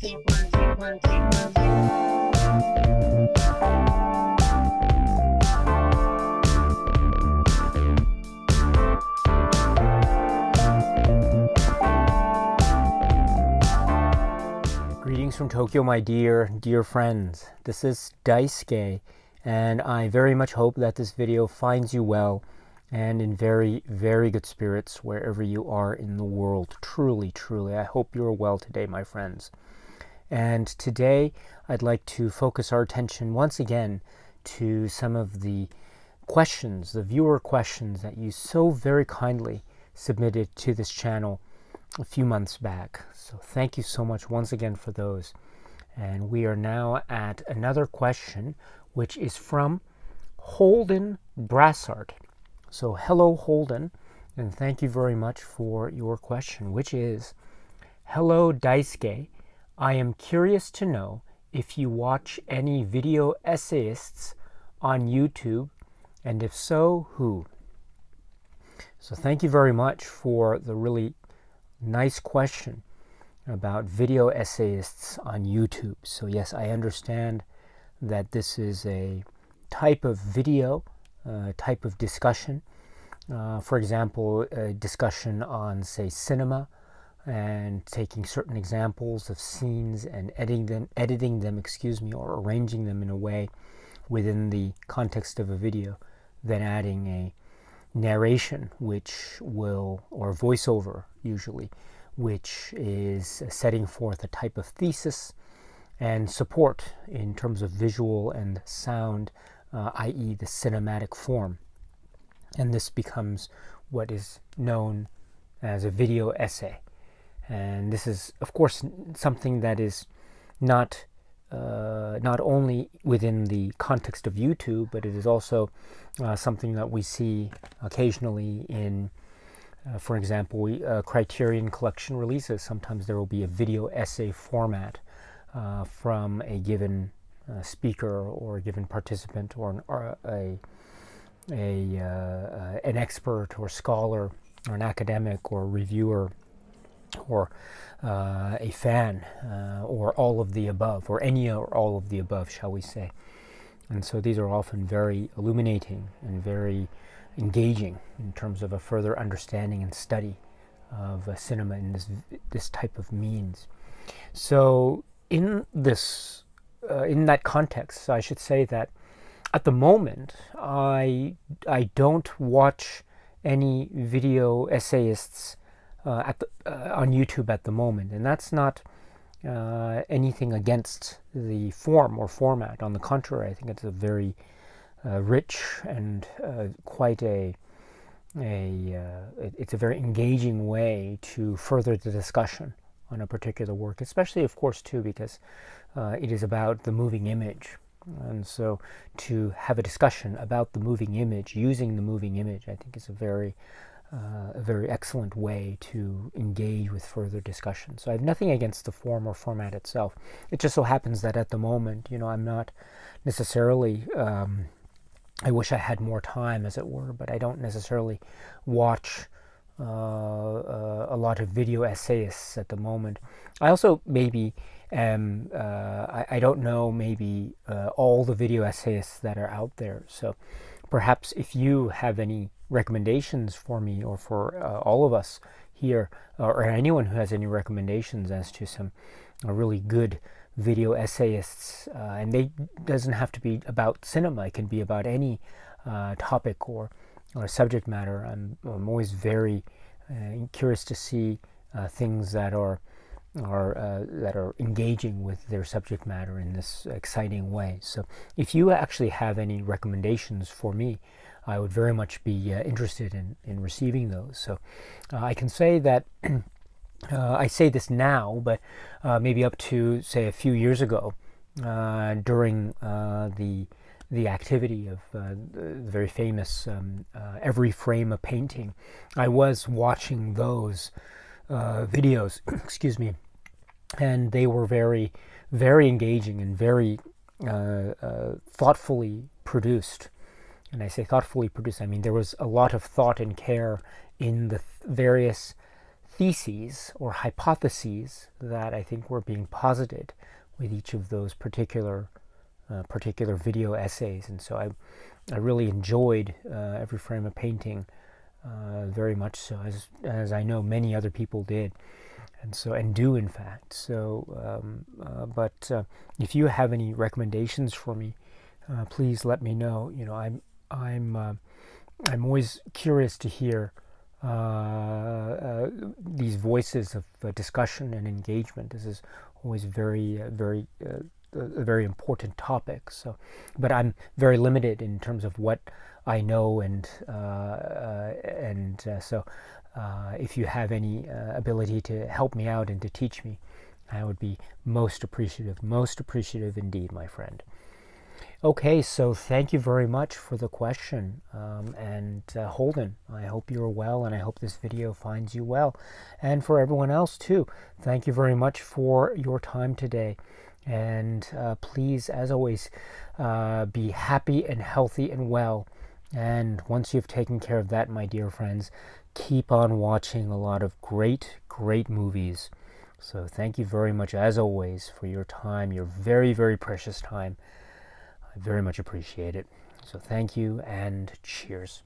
Greetings from Tokyo, my dear friends. This is Daisuke, and I very much hope that this video finds you well and in very, very good spirits wherever you are in the world. Truly, I hope you're well today, my friends. And today, I'd like to focus our attention once again to some of the questions, the viewer questions that you so very kindly submitted to this channel a few months back. So thank you so much once again for those. And we are now at another question, which is from Holden Brassart. So hello, Holden, and thank you very much for your question, which is, hello, Daisuke. I am curious to know if you watch any video essayists on YouTube, and if so, who? So thank you very much for the really nice question about video essayists on YouTube. So yes, I understand that this is a type of video, type of discussion. For example, a discussion on, say, cinema, and taking certain examples of scenes and editing them, or arranging them in a way within the context of a video, then adding a narration, or voiceover usually, which is setting forth a type of thesis and support in terms of visual and sound, i.e. the cinematic form. And this becomes what is known as a video essay. And this is, of course, something that is not only within the context of YouTube, but it is also something that we see occasionally in, for example, Criterion Collection releases. Sometimes there will be a video essay format from a given speaker or a given participant, or an expert or scholar or an academic or reviewer, or a fan, or all of the above, or any or all of the above, shall we say. And so these are often very illuminating and very engaging in terms of a further understanding and study of cinema in this type of means. So in that context, I should say that at the moment, I don't watch any video essayists on YouTube at the moment, and that's not anything against the form or format. On the contrary, I think it's a very rich and it's a very engaging way to further the discussion on a particular work, especially, of course, too, because it is about the moving image. And so to have a discussion about the moving image, using the moving image, I think is a very excellent way to engage with further discussion. So I have nothing against the form or format itself. It just so happens that at the moment, I'm not necessarily, I wish I had more time, as it were, but I don't necessarily watch a lot of video essayists at the moment. I also maybe I don't know maybe all the video essayists that are out there. So perhaps if you have any recommendations for me, or for all of us here, or anyone who has any recommendations as to some really good video essayists, and they doesn't have to be about cinema, it can be about any topic or subject matter. I'm always very curious to see things that are engaging with their subject matter in this exciting way. So if you actually have any recommendations for me, I would very much be interested in receiving those. So I can say that I say this now, but maybe up to, say, a few years ago, during the activity of the very famous Every Frame a Painting, I was watching those videos, excuse me, and they were very, very engaging and very thoughtfully produced. And I say thoughtfully produced, I mean there was a lot of thought and care in the various theses or hypotheses that I think were being posited with each of those particular video essays. And so I really enjoyed Every Frame a Painting, very much so, as I know many other people did, and do in fact. So, but if you have any recommendations for me, please let me know. You know, I'm always curious to hear these voices of discussion and engagement. This is always a very important topic. So, but I'm very limited in terms of what I know, and so if you have any ability to help me out and to teach me, I would be most appreciative indeed, my friend. Okay, so thank you very much for the question, and Holden, I hope you're well, and I hope this video finds you well, and for everyone else too. Thank you very much for your time today, and please, as always, be happy and healthy and well. And once you've taken care of that, my dear friends, keep on watching a lot of great movies. So thank you very much, as always, for your time, your very precious time. I very much appreciate it. So thank you, and cheers.